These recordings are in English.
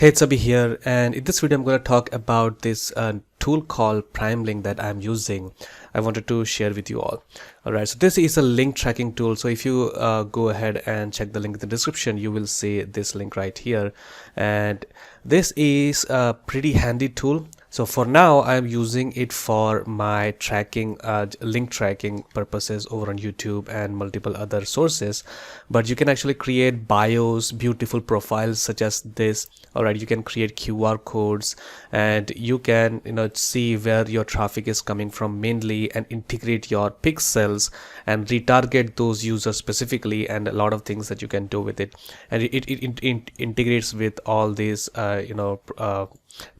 Hey, it's Abhi here, and in this video I'm going to talk about this tool called PrimeLink that I'm using. I wanted to share with you all. Alright, so this is a link tracking tool. So if you go ahead and check the link in the description, you will see this link right here. And this is a pretty handy tool. So for now, I'm using it for my tracking, link tracking purposes over on YouTube and multiple other sources. But you can actually create bios, beautiful profiles such as this. All right, you can create QR codes, and you can see where your traffic is coming from mainly, and integrate your pixels and retarget those users specifically, and a lot of things that you can do with it. And it integrates with all these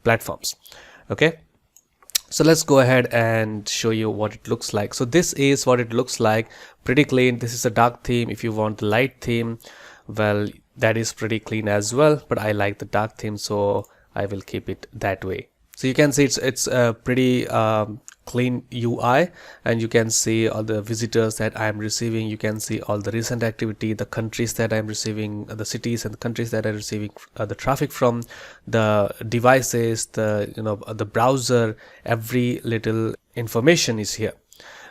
platforms. Okay, so let's go ahead and show you what it looks like. So this is what it looks like. Pretty clean. This is a dark theme. If you want the light theme, well, that is pretty clean as well, but I like the dark theme, so I will keep it that way. So you can see it's a pretty clean UI, and you can see all the visitors that I'm receiving. You can see all the recent activity, the countries that I'm receiving, the cities and the countries that I'm receiving the traffic from, the devices, the browser. Every little information is here.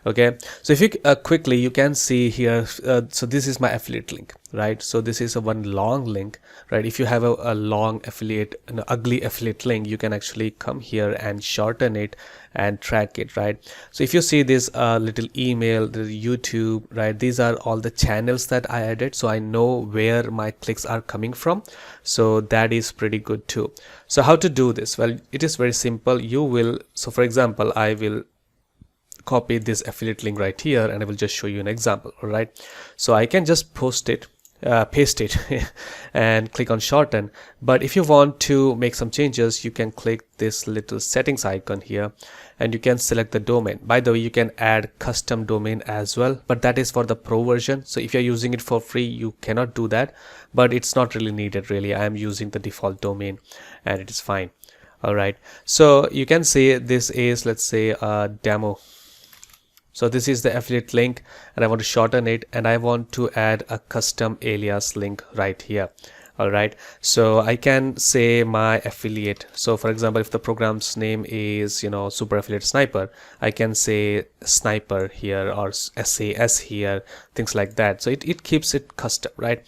Okay, so if you quickly, you can see here, so this is my affiliate link, right? So this is a one long link, right? If you have a long affiliate, an ugly affiliate link, you can actually come here and shorten it and track it, right? So if you see this little email, the YouTube, right? These are all the channels that I added, so I know where my clicks are coming from. So that is pretty good too. So how to do this? Well, it is very simple. You will, so for example, I will copy this affiliate link right here, and I will just show you an example. All right, so I can just paste it and click on shorten. But if you want to make some changes, you can click this little settings icon here, and you can select the domain. By the way, you can add custom domain as well, but that is for the pro version. So if you're using it for free, you cannot do that, but it's not really needed. Really, I am using the default domain and it is fine. All right, so you can see this is, let's say, a demo. So this is the affiliate link, and I want to shorten it, and I want to add a custom alias link right here. All right, so I can say my affiliate. So for example, if the program's name is super affiliate sniper, I can say sniper here or SAS here, things like that. So it keeps it custom, right?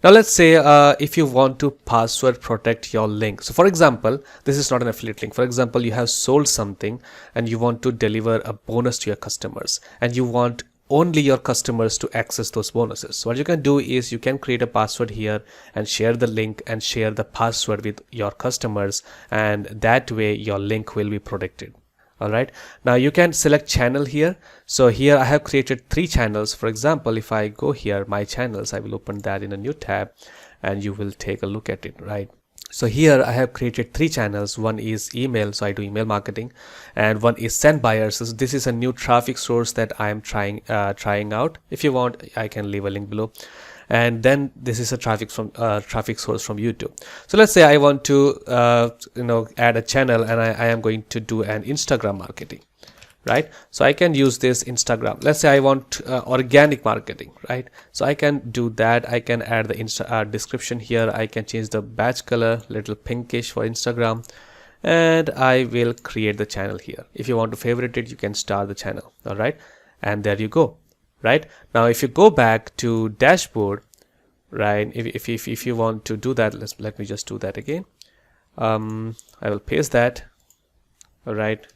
Now let's say if you want to password protect your link. So for example, this is not an affiliate link. For example, you have sold something and you want to deliver a bonus to your customers, and you want only your customers to access those bonuses. So what you can do is you can create a password here and share the link and share the password with your customers, and that way your link will be protected. All right, now you can select channel here. So here I have created 3 channels. For example, if I go here, my channels, I will open that in a new tab, and you will take a look at it, right? So here I have created 3 channels. One is email, so I do email marketing, and one is Sendbuyers. So this is a new traffic source that I am trying out. If you want, I can leave a link below. And then this is a traffic source from YouTube. So let's say I want to add a channel, and I am going to do an Instagram marketing, right? So I can use this Instagram. Let's say I want organic marketing, right? So I can do that. I can add the description here. I can change the badge color, little pinkish for Instagram, and I will create the channel here. If you want to favorite it, you can start the channel. All right, and there you go. Right now, if you go back to dashboard, right, if you want to do that, let me just do that again. I will paste that. All right,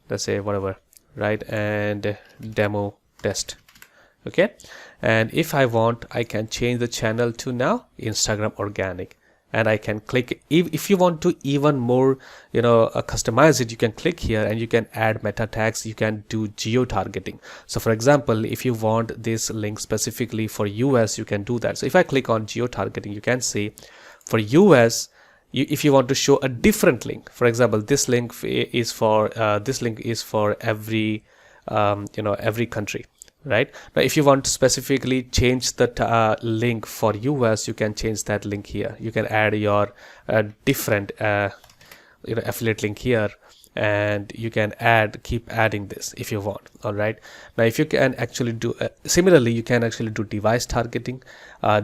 let's say whatever, right, and demo test. Okay, and if I want, I can change the channel to now Instagram organic, and I can click. If you want to even more customize it, you can click here and you can add meta tags. You can do geo targeting. So for example, if you want this link specifically for US, you can do that. So if I click on geo targeting, you can see for US, if you want to show a different link, for example, this link is for every every country, right? Now if you want to specifically change the link for US, you can change that link here. You can add your different affiliate link here, and you can keep adding this if you want. All right, now if you can actually do similarly, you can actually do device targeting.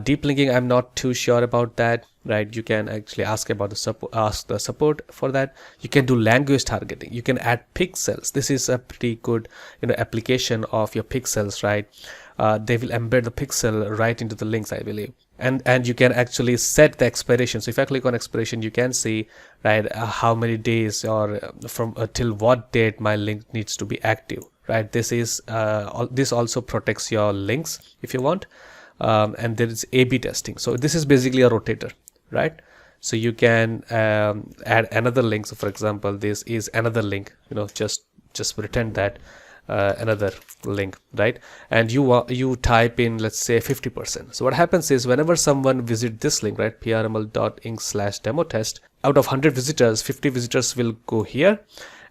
Deep linking, I'm not too sure about that, right? You can actually ask about the support, ask the support for that. You can do language targeting. You can add pixels. This is a pretty good, application of your pixels, right? They will embed the pixel right into the links, I believe. And you can actually set the expiration. So if I click on expiration, you can see, right, how many days or from till what date my link needs to be active, right? This is this also protects your links if you want. And there is A/B testing. So this is basically a rotator, right? So you can add another link. So for example, this is another link, just pretend that another link, right? And you type in, let's say, 50%. So what happens is whenever someone visit this link, right, prml.inc/demo test, out of 100 visitors, 50 visitors will go here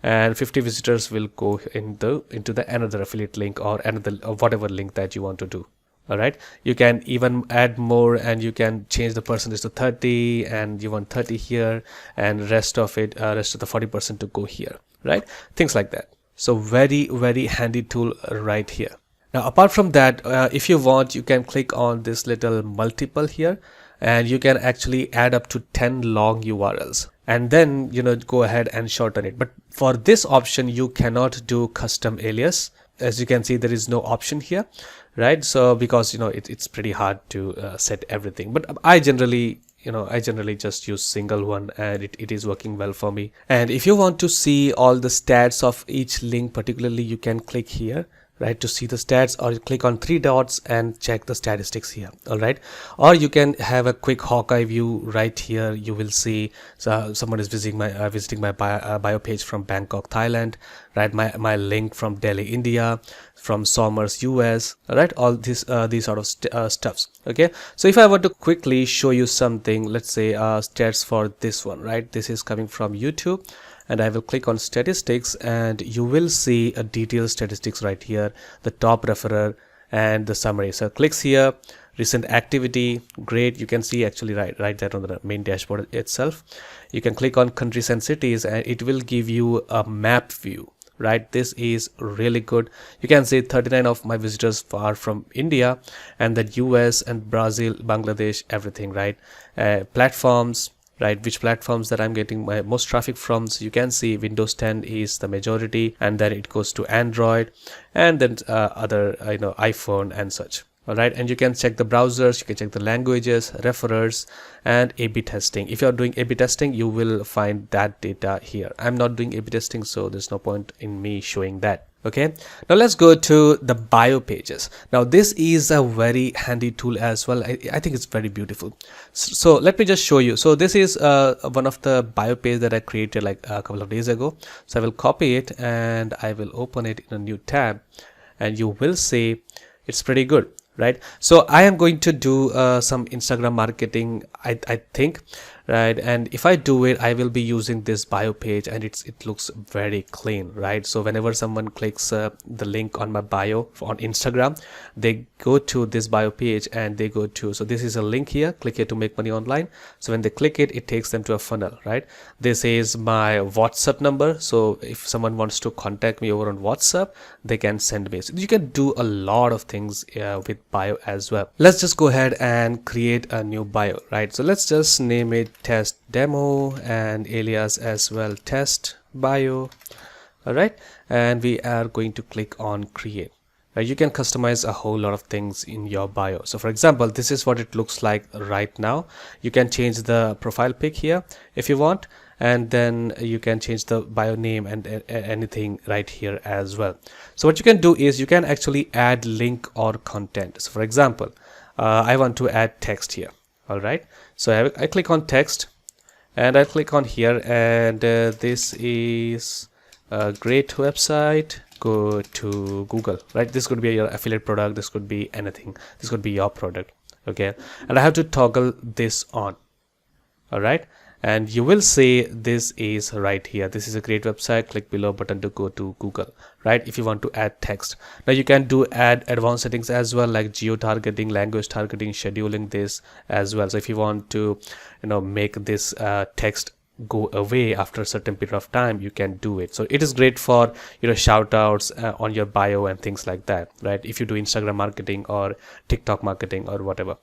and 50 visitors will go into the another affiliate link or another or whatever link that you want to do. All right, you can even add more, and you can change the percentage to 30, and you want 30 here, and rest of the 40% to go here, right? Things like that. So very, very handy tool right here. Now, apart from that, if you want, you can click on this little multiple here, and you can actually add up to 10 long URLs, and then go ahead and shorten it. But for this option, you cannot do custom alias. As you can see, there is no option here, right? So because it's pretty hard to set everything, but I generally just use single one, and it is working well for me. And if you want to see all the stats of each link particularly, you can click here, right, to see the stats, or you click on 3 dots and check the statistics here. All right, or you can have a quick Hawkeye view right here. You will see someone is visiting my bio page from Bangkok, Thailand, right? My link from Delhi, India, from Somers, US, right? All these sort of stuffs. Okay, so if I want to quickly show you something, let's say stats for this one, right? This is coming from YouTube, and I will click on statistics, and you will see a detailed statistics right here, the top referrer and the summary. So clicks here, recent activity, great. You can see actually right there on the main dashboard itself. You can click on countries and cities, and it will give you a map view, right? This is really good. You can see 39 of my visitors are from India, and then US and Brazil, Bangladesh, everything, right? Platforms, right, which platforms that I'm getting my most traffic from. So you can see Windows 10 is the majority, and then it goes to Android, and then other iPhone and such. All right, and you can check the browsers, you can check the languages, referrers, and A/B testing. If you are doing A/B testing, you will find that data here. I'm not doing A/B testing, so there's no point in me showing that. Okay, now let's go to the bio pages. Now this is a very handy tool as well. I think it's very beautiful. So let me just show you. So this is one of the bio page that I created like a couple of days ago. So I will copy it and I will open it in a new tab, and you will see it's pretty good, right? So I am going to do some Instagram marketing, I think, right? And if I do it, I will be using this bio page, and it looks very clean, right? So whenever someone clicks the link on my bio on Instagram, they go to this bio page, and they go to, so this is a link here, click here to make money online. So when they click it, it takes them to a funnel, right? This is my WhatsApp number. So if someone wants to contact me over on WhatsApp, they can send me. So you can do a lot of things with bio as well. Let's just go ahead and create a new bio, right? So let's just name it test demo, and alias as well, test bio. All right, and we are going to click on create. You can customize a whole lot of things in your bio. So for example, this is what it looks like right now. You can change the profile pic here if you want, and then you can change the bio name and anything right here as well. So what you can do is you can actually add link or content. So for example, I want to add text here. All right, so I click on text, and I click on here, and this is a great website. Go to Google, right? This could be your affiliate product, this could be anything, this could be your product. Okay, and I have to toggle this on. All right, and you will see this is right here. This is a great website. Click below button to go to Google, right? If you want to add text. Now you can do add advanced settings as well, like geo targeting, language targeting, scheduling this as well. So if you want to make this text go away after a certain period of time, you can do it. So it is great for shout outs on your bio and things like that, right? If you do Instagram marketing or TikTok marketing or whatever.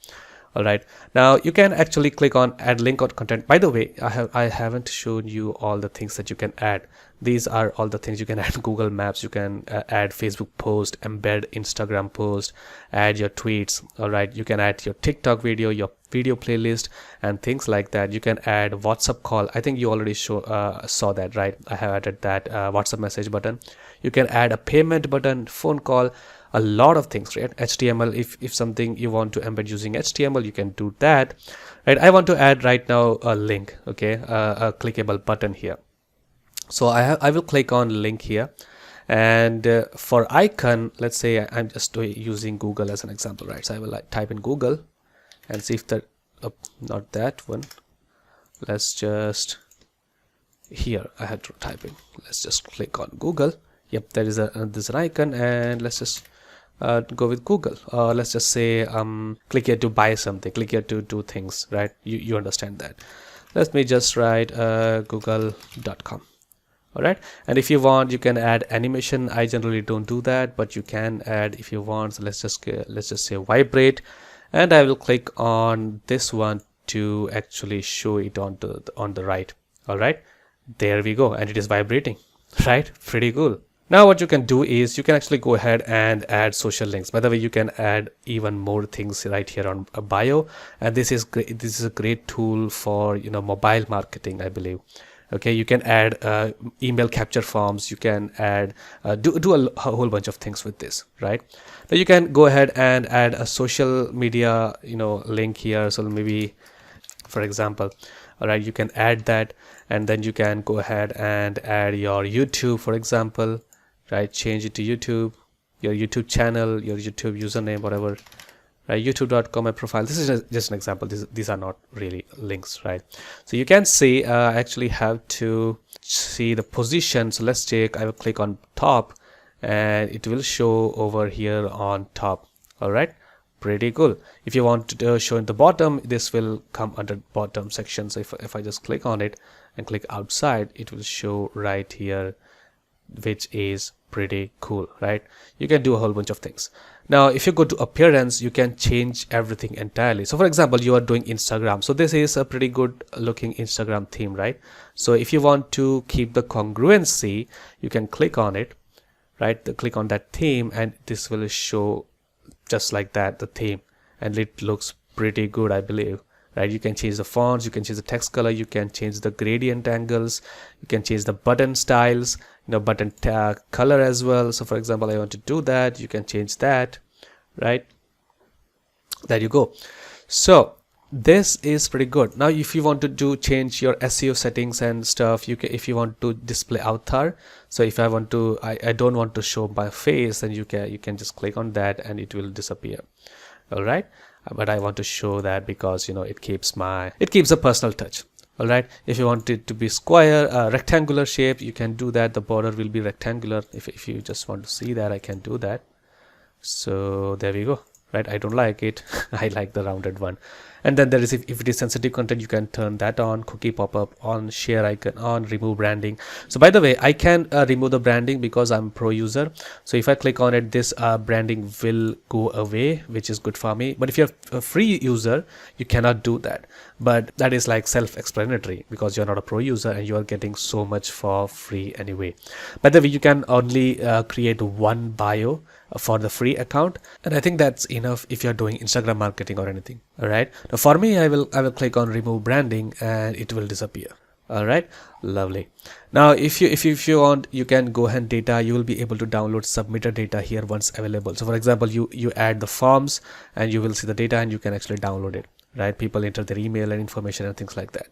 All right, now you can actually click on add link or content. By the way, I haven't shown you all the things that you can add. These are all the things you can add. Google Maps, you can add Facebook post, embed Instagram post, add your tweets. All right, you can add your TikTok video, your video playlist, and things like that. You can add WhatsApp call. I think you already saw that, right? I have added that WhatsApp message button. You can add a payment button, phone call, a lot of things, right? HTML, if something you want to embed using HTML, you can do that, right? I want to add right now a link, okay, a clickable button here. So I will click on link here, and for icon, let's say I'm just using Google as an example, right? So I will type in Google and see if that not that one. Let's just, here I had to type in, let's just click on Google. Yep, there is there's an icon, and let's just go with Google. Let's just say click here to buy something, click here to do things, right? You understand that. Let me just write google.com. all right, and if you want, you can add animation. I generally don't do that, but you can add if you want. So let's just say vibrate, and I will click on this one to actually show it on the right. All right, there we go, and it is vibrating, right? Pretty cool. Now what you can do is you can actually go ahead and add social links. By the way, you can add even more things right here on a bio, and this is great. This is a great tool for mobile marketing, I believe. Okay, you can add email capture forms. You can add do a whole bunch of things with this, right? Now you can go ahead and add a social media link here. So maybe, for example, all right, you can add that, and then you can go ahead and add your YouTube, for example, right? Change it to YouTube, your YouTube channel, your YouTube username, whatever, right? youtube.com, my profile. This is just an example. These are not really links, right? So you can see I actually have to see the position. So let's check. I will click on top, and it will show over here on top. All right, pretty cool. If you want to show in the bottom, this will come under bottom section. So if I just click on it and click outside, it will show right here, which is pretty cool, right? You can do a whole bunch of things. Now if you go to appearance, you can change everything entirely. So for example, you are doing Instagram, so this is a pretty good looking Instagram theme, right? So if you want to keep the congruency, you can click on it, right? Click on that theme, and this will show just like that, the theme, and it looks pretty good, I believe, right? You can change the fonts, you can change the text color, you can change the gradient angles, you can change the button styles, button color as well. So for example, I want to do that, you can change that, right? There you go. So this is pretty good. Now if you want to change your SEO settings and stuff, you can, if you want to display avatar. So if I want to, I don't want to show my face, then you can just click on that and it will disappear. All right, but I want to show that because it keeps a personal touch. All right, if you want it to be square, rectangular shape, you can do that. The border will be rectangular. If you just want to see that, I can do that. So there we go, right? I don't like it. I like the rounded one. And then there is, if it is sensitive content, you can turn that on, cookie pop-up on, share icon on, remove branding. So by the way, I can remove the branding because I'm pro user. So if I click on it, this branding will go away, which is good for me. But if you're a free user, you cannot do that. But that is like self-explanatory because you're not a pro user and you are getting so much for free anyway. By the way, you can only create one bio for the free account, and I think that's enough if you're doing Instagram marketing or anything. All right, now for me, I will click on remove branding and it will disappear. All right, lovely. Now if you want, you can go ahead data. You will be able to download submitter data here once available. So for example, you add the forms and you will see the data and you can actually download it, right? People enter their email and information and things like that.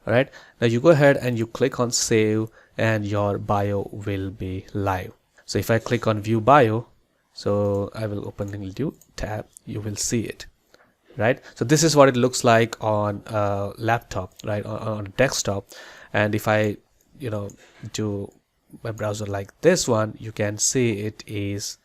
All right, now you go ahead and you click on save and your bio will be live. So if I click on view bio, so I will open the new tab, you will see it, right? So this is what it looks like on a laptop, right? On a desktop. And if I do my browser like this one, you can see it is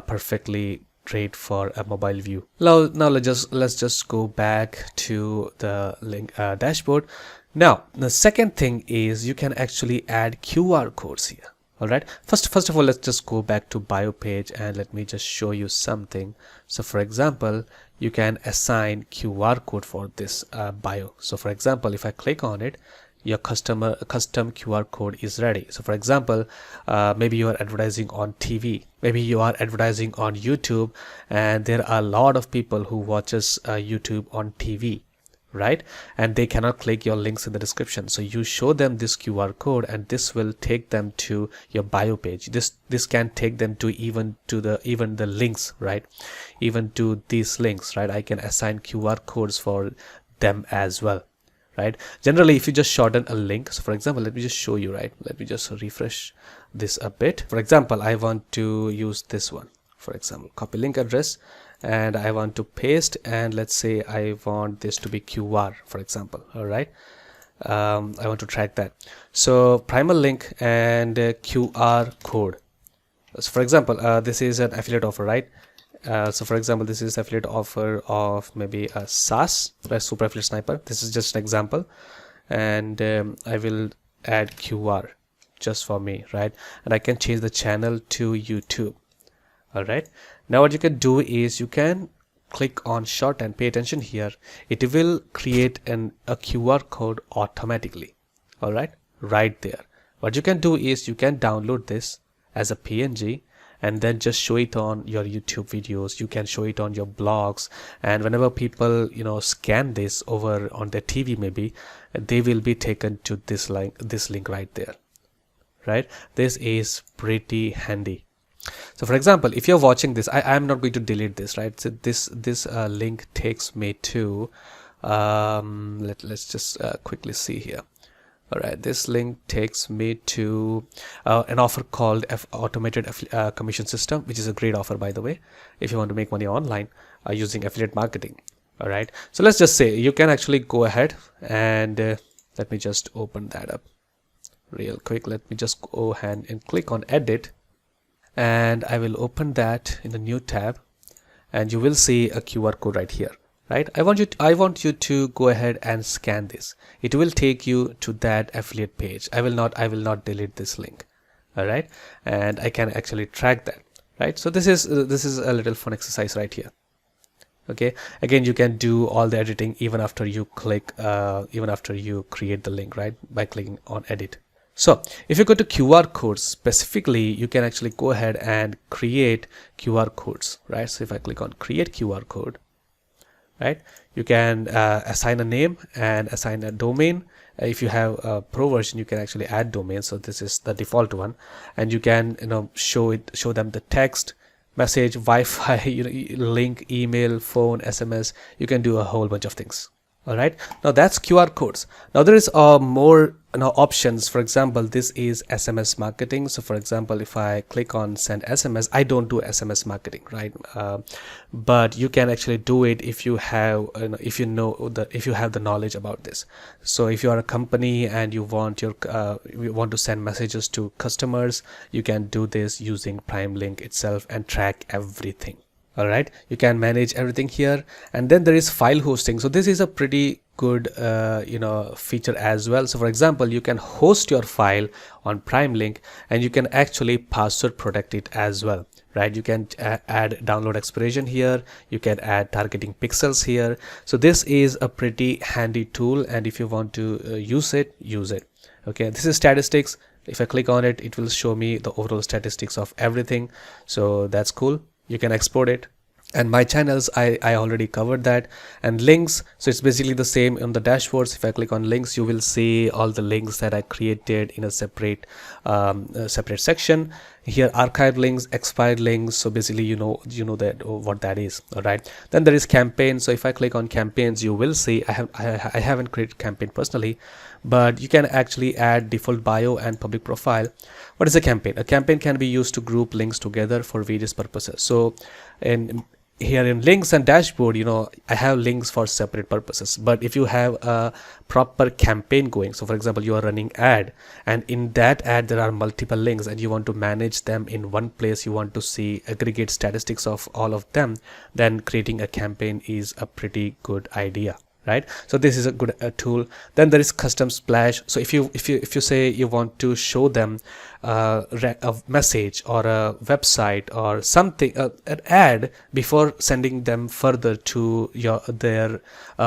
perfectly great for a mobile view. Now let's just go back to the link dashboard. Now the second thing is you can actually add QR codes here. All right, first of all, let's just go back to bio page and let me just show you something. So for example, you can assign QR code for this bio. So for example, if I click on it, your custom QR code is ready. So for example, maybe you are advertising on TV, maybe you are advertising on YouTube, and there are a lot of people who watches YouTube on TV, right? And they cannot click your links in the description. So you show them this QR code and this will take them to your bio page. This can take them to even the links, right? Even to these links, right? I can assign QR codes for them as well, right? Generally, if you just shorten a link, so for example, let me just show you, right? Let me just refresh this a bit. For example, I want to use this one. For example, copy link address, and I want to paste, and let's say I want this to be QR, for example. All right, I want to track that. So primer link and QR code. So for example, this is an affiliate offer, right? So for example, this is affiliate offer of maybe a SaaS, right? Super Affiliate Sniper. This is just an example, and I will add QR just for me, right? And I can change the channel to YouTube. All right, now what you can do is you can click on short and pay attention here. It will create a QR code automatically. All right there. What you can do is you can download this as a PNG and then just show it on your YouTube videos. You can show it on your blogs, and whenever people scan this over on their TV, maybe they will be taken to this link right there, right? This is pretty handy. So for example, if you're watching this, I'm not going to delete this, right? So this link takes me to let's just quickly see here. All right, this link takes me to an offer called automated commission system, which is a great offer, by the way, if you want to make money online using affiliate marketing. All right, so let's just say you can actually go ahead and let me just open that up real quick. Let me just go ahead and click on edit, and I will open that in the new tab, and you will see a QR code right here, right? I want you to go ahead and scan this. It will take you to that affiliate page. I will not delete this link. All right, and I can actually track that, right? So this is a little fun exercise right here. Okay, again, you can do all the editing even after you click even after you create the link, right, by clicking on edit. So if you go to QR codes specifically, you can actually go ahead and create QR codes, right? So if I click on create QR code, right, you can assign a name and assign a domain. If you have a pro version, you can actually add domain. So this is the default one, and you can show them the text, message, Wi-Fi, link, email, phone, SMS. You can do a whole bunch of things. All right, now that's QR codes. Now there is more options. For example, this is SMS marketing. So for example, if I click on send SMS, I don't do SMS marketing, right? But you can actually do it if you have if you have the knowledge about this. So if you are a company and you want to send messages to customers, you can do this using Prime Link itself and track everything. All right, you can manage everything here. And then there is file hosting. So this is a pretty good feature as well. So for example, you can host your file on Prime Link, and you can actually password protect it as well, right? You can add download expiration here. You can add targeting pixels here. So this is a pretty handy tool, and if you want to use it, use it. Okay, this is statistics. If I click on it, it will show me the overall statistics of everything. So that's cool. You can export it. And my channels, I already covered that. And links, so it's basically the same on the dashboards. If I click on links, you will see all the links that I created in a separate section. Here, archive links, expired links. So basically, you know that what that is. All right. Then there is campaign. So if I click on campaigns, you will see I haven't created campaign personally, but you can actually add default bio and public profile. What is a campaign? A campaign can be used to group links together for various purposes. So here in links and dashboard, I have links for separate purposes. But if you have a proper campaign going, so for example, you are running ad, and in that ad there are multiple links, and you want to manage them in one place, you want to see aggregate statistics of all of them, then creating a campaign is a pretty good idea, right? So this is a good tool. Then there is custom splash. So if you say you want to show them a message or a website or something, an ad, before sending them further to their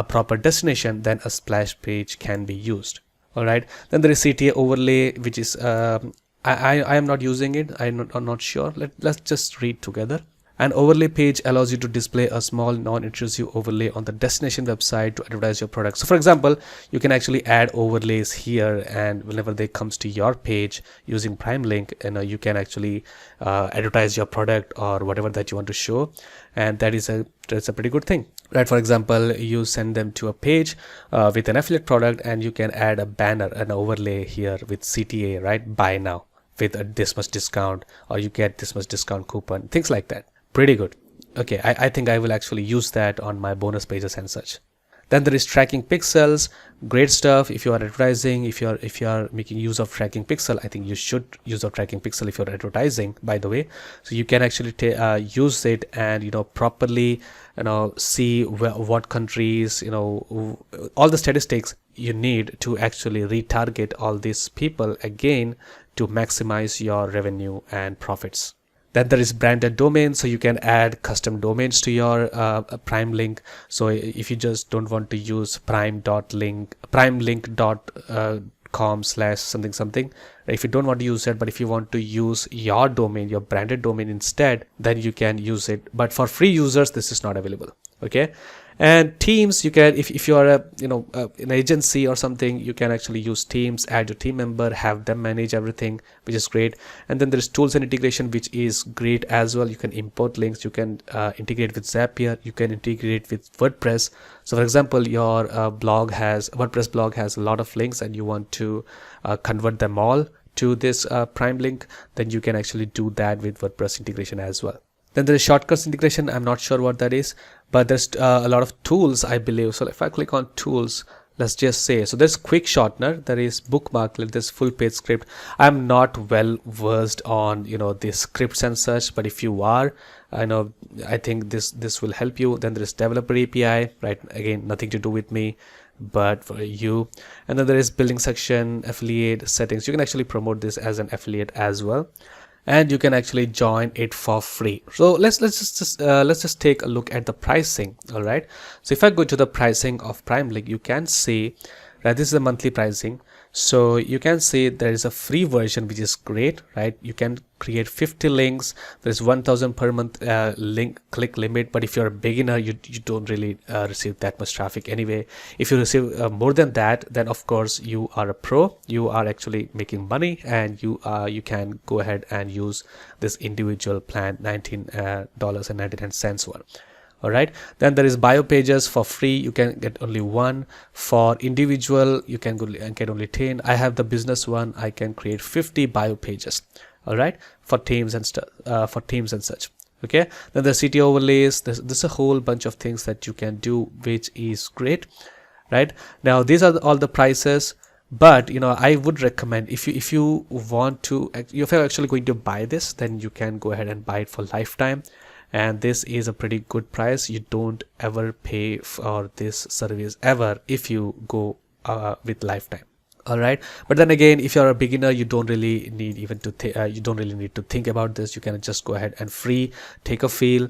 proper destination, then a splash page can be used. All right, then there is CTA overlay, which is I am not using it. I'm not sure. Let's just read together. An overlay page allows you to display a small non-intrusive overlay on the destination website to advertise your product. So for example, you can actually add overlays here, and whenever they comes to your page using Prime Link, you can actually advertise your product or whatever that you want to show, and that's a pretty good thing, right? For example, you send them to a page with an affiliate product, and you can add a banner, an overlay here with CTA, right? Buy now with this much discount, or you get this much discount coupon, things like that. Pretty good. Okay, I think I will actually use that on my bonus pages and such. Then there is tracking pixels. Great stuff. If you are advertising, if you are making use of tracking pixel, I think you should use of tracking pixel if you're advertising, by the way. So you can actually use it and properly see what countries, all the statistics you need to actually retarget all these people again to maximize your revenue and profits. Then there is branded domains, so you can add custom domains to your Prime Link. So if you just don't want to use primelink.com/something, if you don't want to use that, but if you want to use your domain, your branded domain instead, then you can use it. But for free users, this is not available. Okay. And teams, you can, if you are an agency or something, you can actually use teams, add your team member, have them manage everything, which is great. And then there's tools and integration, which is great as well. You can import links, you can integrate with Zapier, you can integrate with WordPress. So for example, your WordPress blog has a lot of links, and you want to convert them all to this Prime Link, then you can actually do that with WordPress integration as well. Then there is shortcuts integration. I'm not sure what that is, but there's a lot of tools, I believe. So if I click on tools, let's just say, so there's quick shortener, there is bookmark, there's full page script. I'm not well versed on the scripts and such, but if you are, I think this will help you. Then there is developer API, right? Again, nothing to do with me, but for you. And then there is billing section, affiliate settings. You can actually promote this as an affiliate as well, and you can actually join it for free. So let's just take a look at the pricing. All right, so if I go to the pricing of Prime Link, you can see that this is the monthly pricing. So you can see there is a free version, which is great, right? You can create 50 links. There's 1000 per month link click limit, but if you're a beginner, you don't really receive that much traffic anyway. If you receive more than that, then of course you are a pro, you are actually making money, and you can go ahead and use this individual plan, $19.99 one. All right, then there is bio pages for free. You can get only one. For individual, you can get only 10. I have the business one. I can create 50 bio pages. All right, for teams and stuff, for teams and such. Okay, then the CT overlays. There's a whole bunch of things that you can do, which is great. Right now, these are all the prices. But I would recommend, if you want to, if you're actually going to buy this, then you can go ahead and buy it for lifetime. And this is a pretty good price. You don't ever pay for this service ever if you go with lifetime. All right, but then again, if you're a beginner, you don't really need to think about this. You can just go ahead and take a feel,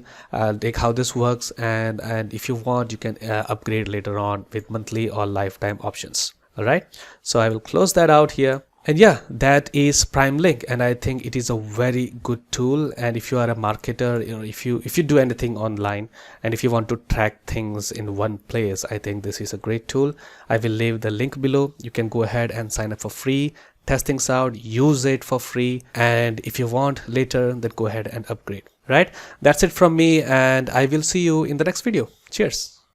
take how this works, and if you want, you can upgrade later on with monthly or lifetime options. All right, so I will close that out here. And yeah, that is Prime Link, and I think it is a very good tool. And if you are a marketer, if you do anything online, and if you want to track things in one place, I think this is a great tool. I will leave the link below. You can go ahead and sign up for free, test things out, use it for free, and if you want later, then go ahead and upgrade. Right, that's it from me, and I will see you in the next video. Cheers.